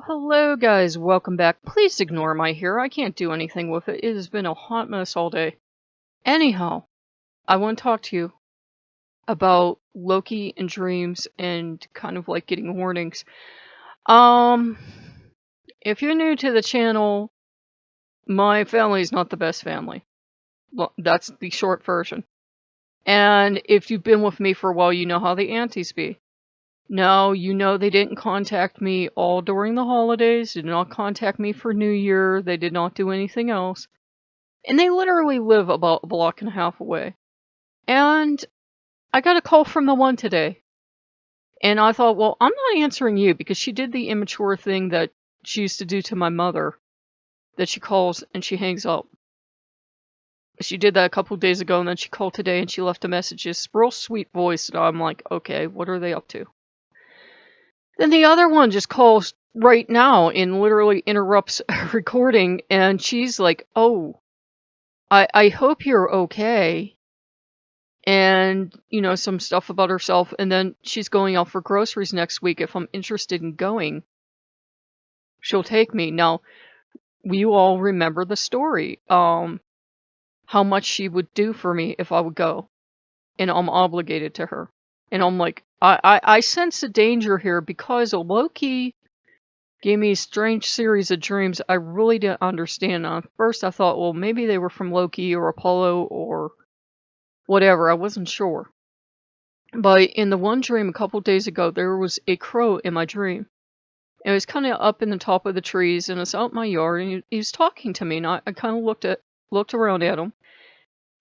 Hello guys, welcome back. Please ignore my hair, I can't do anything with it. It has been a hot mess all day. Anyhow, I want to talk to you about Loki and dreams and kind of like getting warnings. Um, if you're new to the channel, my family is not the best family. Well, that's the short version. And if you've been with me for a while, you know how the aunties be. No, you know they didn't contact me all during the holidays, did not contact me for New Year, they did not do anything else. And they literally live about a block and a half away. And I got a call from the one today. And I thought, well, I'm not answering you because she did the immature thing that she used to do to my mother, that she calls and she hangs up. She did that a couple days ago, and then she called today and she left a message, this real sweet voice, and I'm like, okay, what are they up to? Then the other one just calls right now and literally interrupts a recording, and she's like, oh, I hope you're okay. And, you know, some stuff about herself, and then she's going out for groceries next week. If I'm interested in going, she'll take me. Now, you all remember the story, how much she would do for me if I would go, and I'm obligated to her. And I'm like, I sense a danger here because Loki gave me a strange series of dreams I really didn't understand. At first I thought, well, maybe they were from Loki or Apollo or whatever. I wasn't sure. But in the one dream a couple days ago, there was a crow in my dream. It was kind of up in the top of the trees, and it's out in my yard, and he was talking to me, and I kind of looked around at him,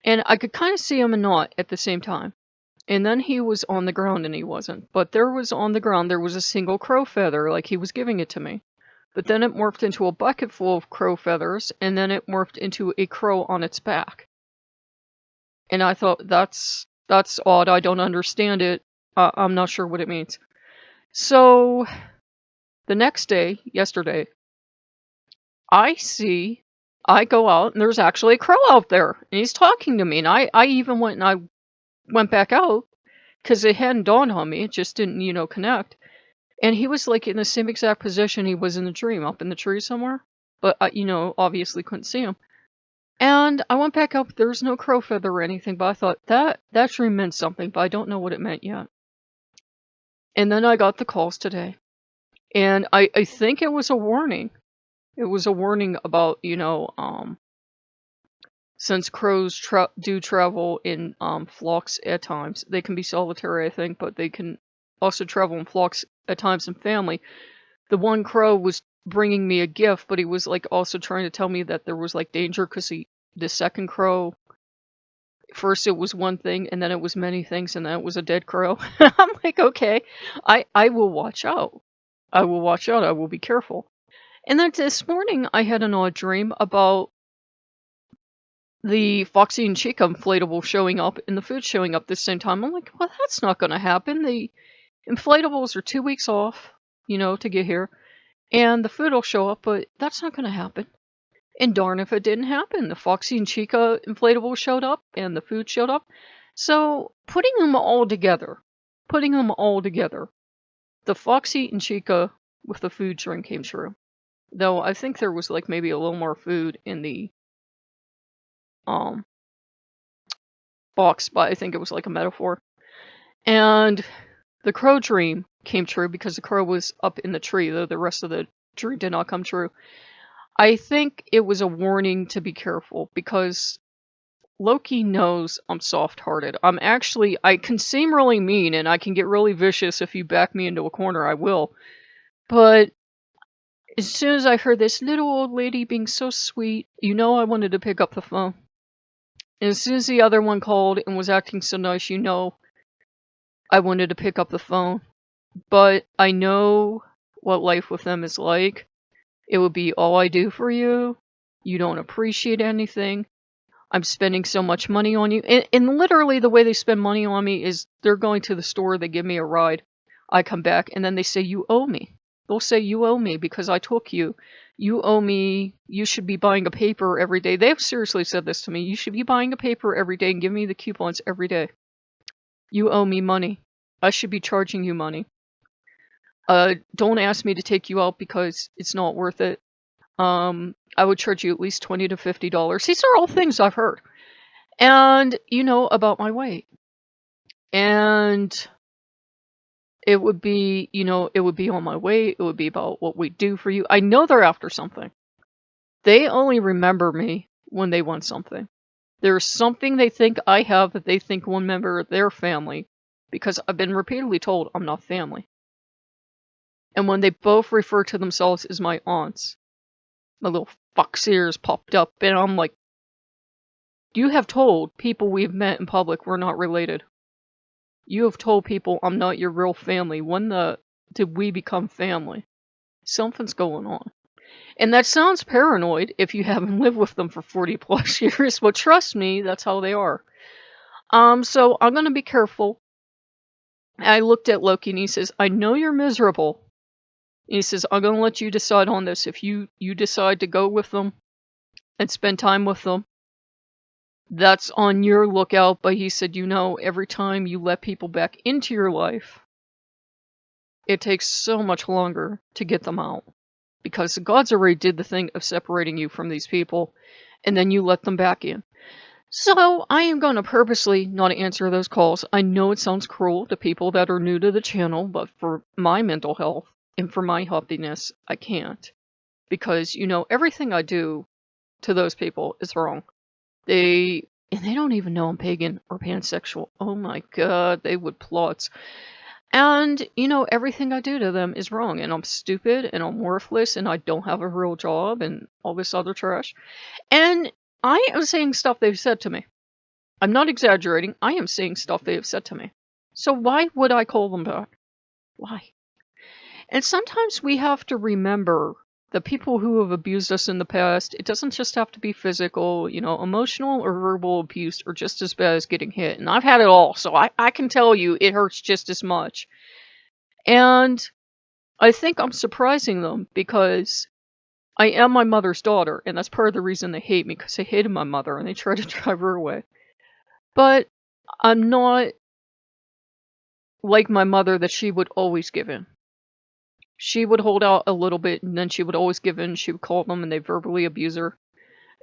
and I could kind of see him and not at the same time. And then he was on the ground, and he wasn't. But there was on the ground, there was a single crow feather, like he was giving it to me. But then it morphed into a bucket full of crow feathers, and then it morphed into a crow on its back. And I thought, that's odd, I don't understand it. I'm not sure what it means. So, the next day, yesterday, I go out, and there's actually a crow out there, and he's talking to me, and I even went back out, because it hadn't dawned on me, it just didn't, you know, connect. And he was like in the same exact position he was in the dream, up in the tree somewhere. But I, you know, obviously couldn't see him. And I went back up, there was no crow feather or anything, but I thought that dream meant something, but I don't know what it meant yet. And then I got the calls today. And I think it was a warning. It was a warning about, you know, since crows do travel in flocks at times. They can be solitary, I think, but they can also travel in flocks at times in family. The one crow was bringing me a gift, but he was like also trying to tell me that there was like danger because the second crow, first it was one thing and then it was many things and then it was a dead crow. I'm like, okay, I will watch out. I will watch out. I will be careful. And then this morning I had an odd dream about the Foxy and Chica inflatable showing up and the food showing up at the same time. I'm like, well, that's not going to happen. The inflatables are 2 weeks off, you know, to get here. And the food will show up, but that's not going to happen. And darn if it didn't happen. The Foxy and Chica inflatable showed up, and the food showed up. So, putting them all together, the Foxy and Chica with the food dream came true. Though, I think there was, like, maybe a little more food in the, box, but I think it was, like, a metaphor. And the crow dream came true because the crow was up in the tree, though the rest of the dream did not come true. I think it was a warning to be careful because Loki knows I'm soft-hearted. I can seem really mean and I can get really vicious if you back me into a corner, I will. But as soon as I heard this little old lady being so sweet, you know I wanted to pick up the phone. And as soon as the other one called and was acting so nice, you know I wanted to pick up the phone. But I know what life with them is like. It would be all I do for you. You don't appreciate anything. I'm spending so much money on you. And literally the way they spend money on me is they're going to the store, they give me a ride. I come back and then they say, you owe me. They'll say, you owe me because I took you. You owe me. You should be buying a paper every day. They've seriously said this to me. You should be buying a paper every day and give me the coupons every day. You owe me money. I should be charging you money. Don't ask me to take you out because it's not worth it. I would charge you at least $20 to $50. These are all things I've heard. And, about my weight. And it would be, it would be on my weight. It would be about what we do for you. I know they're after something. They only remember me when they want something. There's something they think I have that they think one member of their family, because I've been repeatedly told I'm not family. And when they both refer to themselves as my aunts, my little fox ears popped up, and I'm like, you have told people we've met in public we're not related. You have told people I'm not your real family. When did we become family? Something's going on. And that sounds paranoid if you haven't lived with them for 40 plus years, but trust me, that's how they are. So I'm going to be careful. I looked at Loki and he says, I know you're miserable. And he says, I'm going to let you decide on this. If you decide to go with them and spend time with them, that's on your lookout. But he said, every time you let people back into your life, it takes so much longer to get them out. Because the gods already did the thing of separating you from these people, and then you let them back in. So I am going to purposely not answer those calls. I know it sounds cruel to people that are new to the channel, but for my mental health and for my happiness, I can't. Because, everything I do to those people is wrong. They don't even know I'm pagan or pansexual. Oh my god, they would plot. And, everything I do to them is wrong, and I'm stupid, and I'm worthless, and I don't have a real job, and all this other trash. And I am saying stuff they've said to me. I'm not exaggerating. I am saying stuff they have said to me. So why would I call them back? Why? And sometimes we have to remember the people who have abused us in the past. It doesn't just have to be physical, emotional or verbal abuse are just as bad as getting hit. And I've had it all, so I can tell you it hurts just as much. And I think I'm surprising them because I am my mother's daughter, and that's part of the reason they hate me, because they hated my mother and they tried to drive her away. But I'm not like my mother that she would always give in. She would hold out a little bit, and then she would always give in. She would call them, and they verbally abuse her.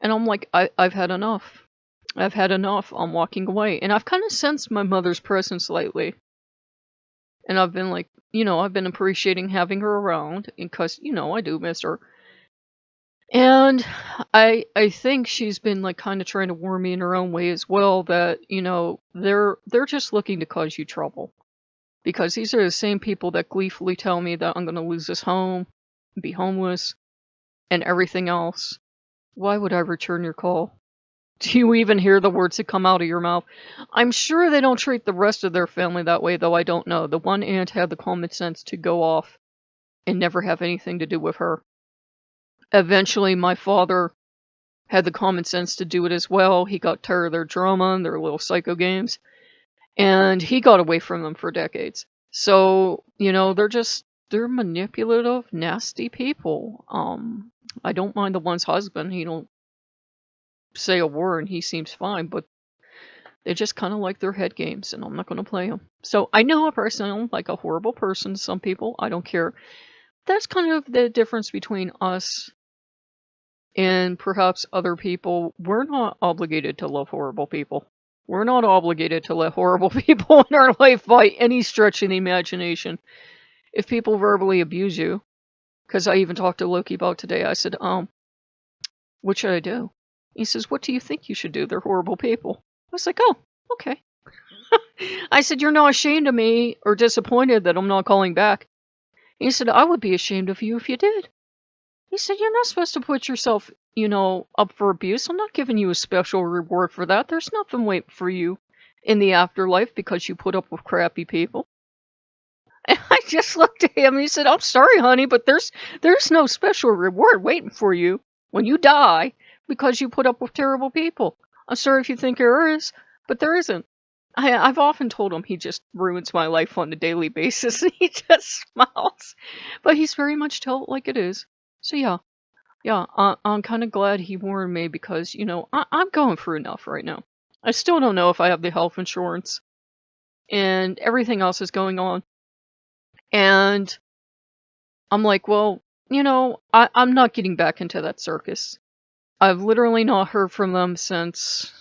And I'm like, I've had enough. I've had enough. I'm walking away. And I've kind of sensed my mother's presence lately. And I've been like, I've been appreciating having her around, because, I do miss her. And I think she's been like kind of trying to warn me in her own way as well that, they're just looking to cause you trouble. Because these are the same people that gleefully tell me that I'm going to lose this home, be homeless, and everything else. Why would I return your call? Do you even hear the words that come out of your mouth? I'm sure they don't treat the rest of their family that way, though I don't know. The one aunt had the common sense to go off and never have anything to do with her. Eventually, my father had the common sense to do it as well. He got tired of their drama and their little psycho games. And he got away from them for decades. So, they're manipulative, nasty people. I don't mind the one's husband. He don't say a word and he seems fine, but they just kind of like their head games, and I'm not going to play them. So I know a person, I'm like a horrible person to some people. I don't care. That's kind of the difference between us and perhaps other people. We're not obligated to love horrible people. We're not obligated to let horrible people in our life by any stretch of the imagination. If people verbally abuse you, because I even talked to Loki about today, I said, what should I do? He says, what do you think you should do? They're horrible people. I was like, oh, okay. I said, you're not ashamed of me or disappointed that I'm not calling back. He said, I would be ashamed of you if you did. He said, you're not supposed to put yourself, up for abuse. I'm not giving you a special reward for that. There's nothing waiting for you in the afterlife because you put up with crappy people. And I just looked at him and he said, I'm sorry, honey, but there's no special reward waiting for you when you die because you put up with terrible people. I'm sorry if you think there is, but there isn't. I've often told him he just ruins my life on a daily basis. And he just smiles. But he's very much tell it like it is. So yeah, I'm kind of glad he warned me because, I'm going through enough right now. I still don't know if I have the health insurance. And everything else is going on. And I'm like, well, I'm not getting back into that circus. I've literally not heard from them since,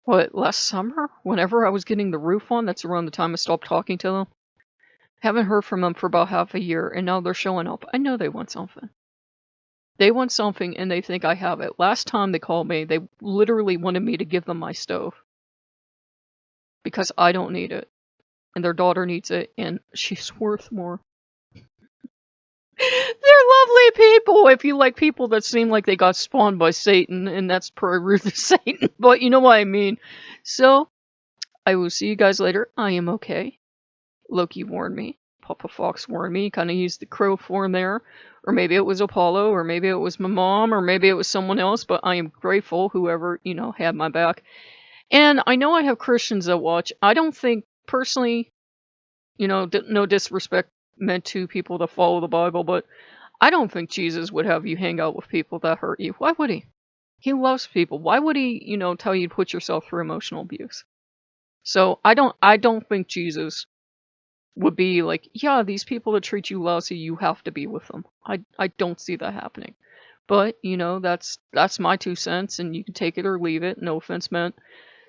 what, last summer? Whenever I was getting the roof on, that's around the time I stopped talking to them. Haven't heard from them for about half a year, and now they're showing up. I know they want something. They want something, and they think I have it. Last time they called me, they literally wanted me to give them my stove. Because I don't need it. And their daughter needs it, and she's worth more. They're lovely people if you like people that seem like they got spawned by Satan, and that's per Ruth of Satan, but you know what I mean. So, I will see you guys later. I am okay. Loki warned me. Papa Fox warned me. Kind of used the crow form there. Or maybe it was Apollo, or maybe it was my mom, or maybe it was someone else, but I am grateful whoever, had my back. And I know I have Christians that watch. I don't think, personally, no disrespect meant to people that follow the Bible, but I don't think Jesus would have you hang out with people that hurt you. Why would he? He loves people. Why would he, tell you to put yourself through emotional abuse? So I don't think Jesus would be like, yeah, these people that treat you lousy, you have to be with them. I don't see that happening. But, that's my 2 cents, and you can take it or leave it. No offense meant.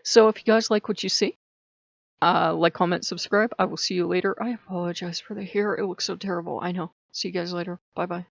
So if you guys like what you see, like, comment, subscribe. I will see you later. I apologize for the hair. It looks so terrible. I know. See you guys later. Bye-bye.